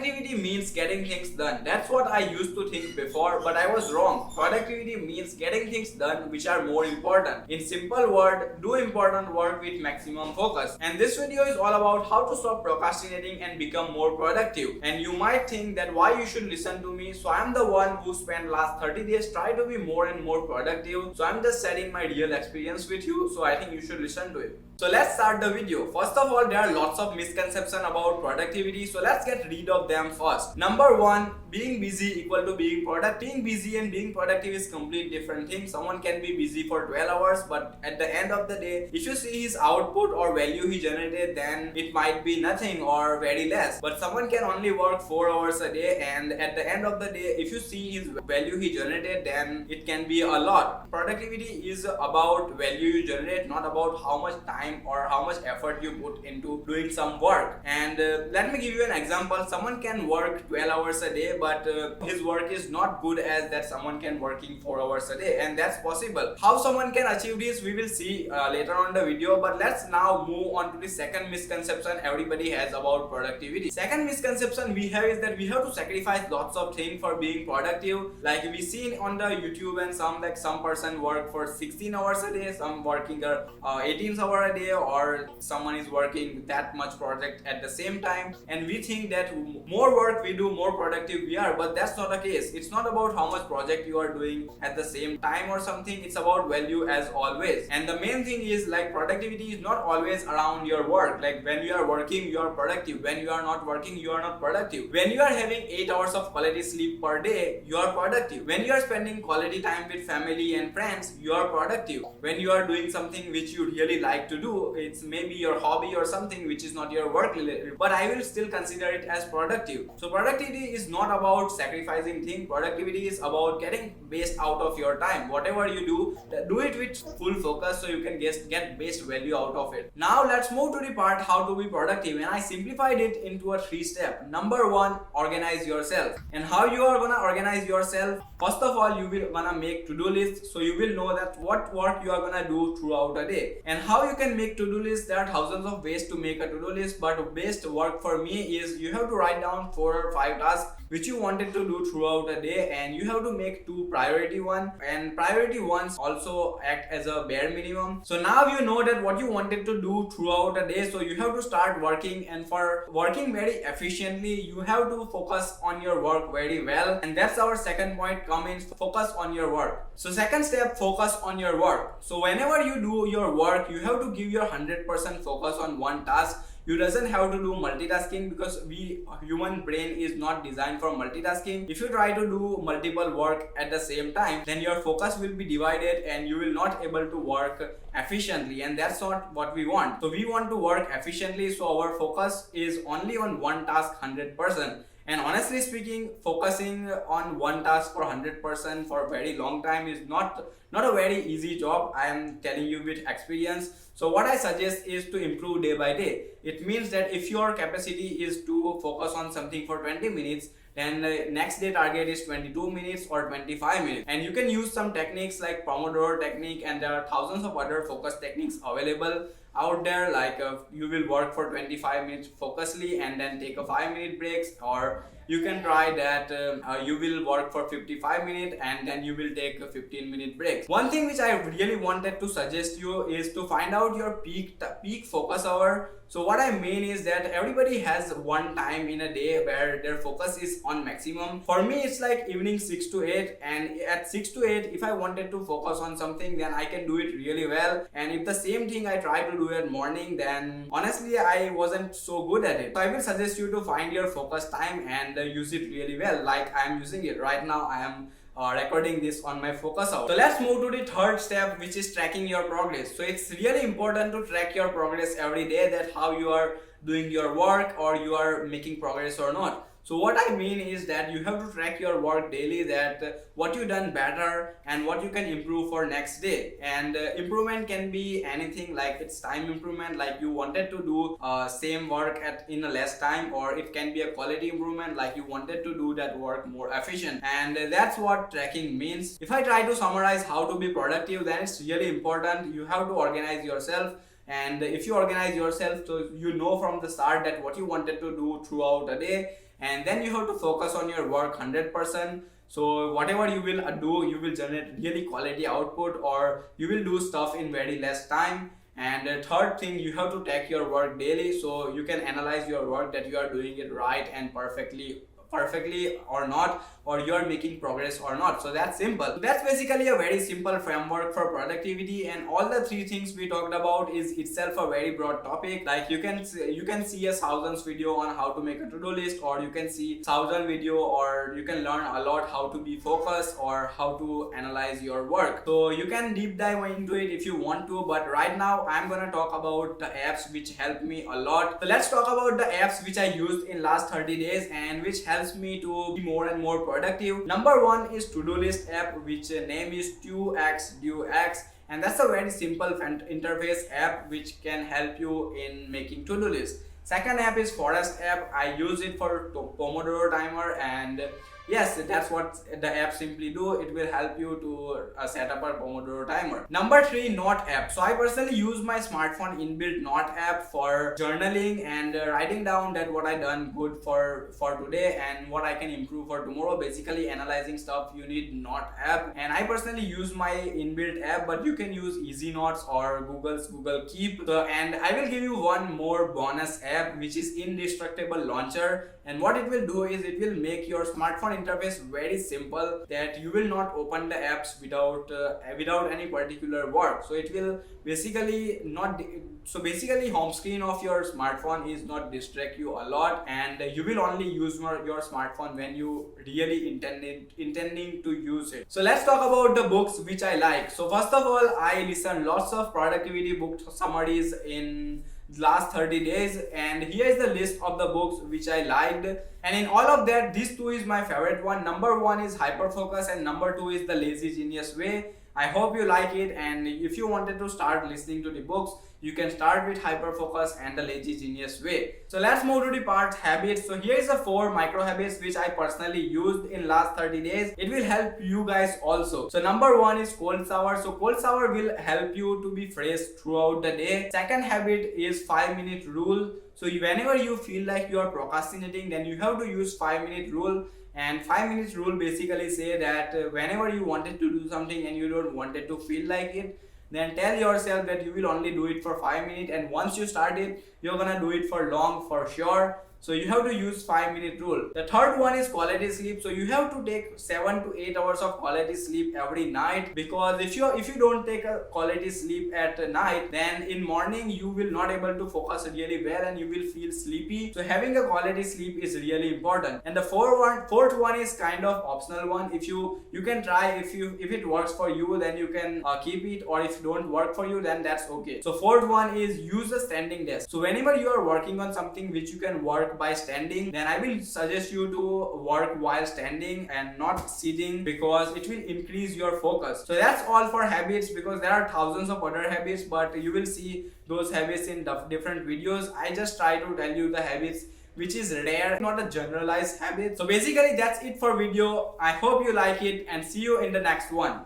productivity means getting things done. That's what I used to think before, but I was wrong. Productivity means getting things done which are more important. In simple word, do important work with maximum focus. And this video is all about how to stop procrastinating and become more productive. And you might think that why you should listen to me. So I'm the one who spent last 30 days try to be more and more productive. So I'm just sharing my real experience with you. So I think you should listen to it. So let's start the video. First of all, there are lots of misconceptions about productivity. So let's get rid of them first. Number one, being busy equal to being productive. Being busy and being productive is completely different thing. Someone can be busy for 12 hours, but at the end of the day, if you see his output or value he generated, then it might be nothing or very less. But someone can only work 4 hours a day, and at the end of the day, if you see his value he generated, then it can be a lot. Productivity is about value you generate, not about how much time or how much effort you put into doing some work. And let me give you an example. Someone can work 12 hours a day, but his work is not good as that someone can working 4 hours a day, and that's possible. How someone can achieve this, we will see later on the video. But let's now move on to the second misconception everybody has about productivity. Second misconception we have is that we have to sacrifice lots of things for being productive. Like we see on the YouTube, and some person work for 16 hours a day, some working 18 hours a day, or someone is working that much project at the same time, and we think that more work we do, more productive we are. But that's not the case. It's not about how much project you are doing at the same time or something. It's about value as always. And the main thing is, like, productivity is not always around your work. Like when you are working, you are productive. When you are not working, you are not productive. When you are having 8 hours of quality sleep per day, you are productive. When you are spending quality time with family and friends, you are productive. When you are doing something which you really like to do, it's maybe your hobby or something which is not your work related, but I will still consider it as productive. So productivity is not about sacrificing things. Productivity is about getting best out of your time. Whatever you do it with full focus, so you can get best value out of it. Now let's move to the part how to be productive, and I simplified it into a 3-step. Number one, organize yourself. And how you are gonna organize yourself? First of all, you will gonna make to-do list, so you will know that what work you are gonna do throughout a day. And how you can make to-do list? There are thousands of ways to make a to-do list, but best work for me is you have to write down 4 or 5 tasks which you wanted to do throughout a day, and you have to make 2 priority one, and priority ones also act as a bare minimum. So now you know that what you wanted to do throughout a day, so you have to start working. And for working very efficiently, you have to focus on your work very well, and that's our second point, comments, focus on your work. So second step, focus on your work. So whenever you do your work, you have to give your 100% focus on one task. You doesn't have to do multitasking, because human brain is not designed for multitasking. If you try to do multiple work at the same time, then your focus will be divided and you will not able to work efficiently, and that's not what we want. So we want to work efficiently, so our focus is only on one task 100%. And honestly speaking, focusing on one task for 100% for a very long time is not a very easy job. I am telling you with experience. So what I suggest is to improve day by day. It means that if your capacity is to focus on something for 20 minutes, then the next day target is 22 minutes or 25 minutes. And you can use some techniques like Pomodoro technique, and there are thousands of other focus techniques available out there. Like you will work for 25 minutes focusedly and then take a 5-minute breaks, or you can try that you will work for 55 minutes and then you will take a 15-minute break. One thing which I really wanted to suggest you is to find out your peak focus hour. So what I mean is that everybody has one time in a day where their focus is on maximum. For me, it's like evening 6 to 8, and at 6 to 8, if I wanted to focus on something, then I can do it really well. And if the same thing I try to do at morning, then honestly I wasn't so good at it. So I will suggest you to find your focus time and use it really well, like I am using it right now. I am recording this on my focus hour. So let's move to the third step, which is tracking your progress. So it's really important to track your progress every day, that how you are doing your work or you are making progress or not. So what I mean is that you have to track your work daily, that what you done better and what you can improve for next day. And improvement can be anything, like it's time improvement, like you wanted to do same work in a less time, or it can be a quality improvement, like you wanted to do that work more efficient. And that's what tracking means. If I try to summarize how to be productive, then it's really important. You have to organize yourself. And if you organize yourself, so you know from the start that what you wanted to do throughout a day, and then you have to focus on your work 100%. So whatever you will do, you will generate really quality output, or you will do stuff in very less time. And the third thing, you have to take your work daily, so you can analyze your work that you are doing it right and perfectly or not, or you are making progress or not. So that's simple. That's basically a very simple framework for productivity, and all the three things we talked about is itself a very broad topic. Like you can see a thousands video on how to make a to-do list, or you can see thousand video, or you can learn a lot how to be focused or how to analyze your work. So you can deep dive into it if you want to, but right now I'm gonna talk about the apps which helped me a lot. So let's talk about the apps which I used in last 30 days and which helps me to be more and more productive. Number one is to-do list app, which name is 2x, and that's a very simple interface app which can help you in making to-do list. Second app is Forest app. I use it for Pomodoro timer, and yes, that's what the app simply do. It will help you to set up a Pomodoro timer. Number three, Note app. So I personally use my smartphone inbuilt Note app for journaling and writing down that what I done good for today and what I can improve for tomorrow. Basically analyzing stuff, you need Note app, and I personally use my inbuilt app, but you can use Easy Notes or Google's Google Keep. So, and I will give you one more bonus app, which is Indestructible Launcher. And what it will do is it will make your smartphone interface very simple, that you will not open the apps without any particular work. So it will basically basically home screen of your smartphone is not distract you a lot, and you will only use your smartphone when you really intending to use it. So let's talk about the books which I like. So first of all, I listen lots of productivity book summaries in last 30 days, and here is the list of the books which I liked, and in all of that, these two is my favorite one. Number one is Hyperfocus, and number two is The Lazy Genius Way. I hope you like it, and if you wanted to start listening to the books, you can start with Hyperfocus and The Lazy Genius Way. So let's move to the part habits. So here is the 4 micro habits which I personally used in last 30 days. It will help you guys also. So number one is cold shower. So cold shower will help you to be fresh throughout the day. Second habit is 5-minute rule. So whenever you feel like you are procrastinating, then you have to use 5-minute rule. And 5 minutes rule basically say that whenever you wanted to do something and you don't wanted to feel like it, then tell yourself that you will only do it for 5 minutes, and once you start it, you're gonna do it for long for sure. So you have to use 5-minute rule. The third one is quality sleep. So you have to take 7 to 8 hours of quality sleep every night, because if you don't take a quality sleep at night, then in morning you will not able to focus really well and you will feel sleepy. So having a quality sleep is really important. And the fourth one is kind of optional one. If you can try, if it works for you, then you can keep it, or if it don't work for you, then that's okay. So fourth one is use a standing desk. So whenever you are working on something which you can work by standing, then I will suggest you to work while standing and not sitting, because it will increase your focus. So that's all for habits, because there are thousands of other habits, but you will see those habits in different videos. I just try to tell you the habits which is rare, not a generalized habit. So basically that's it for video. I hope you like it, and see you in the next one.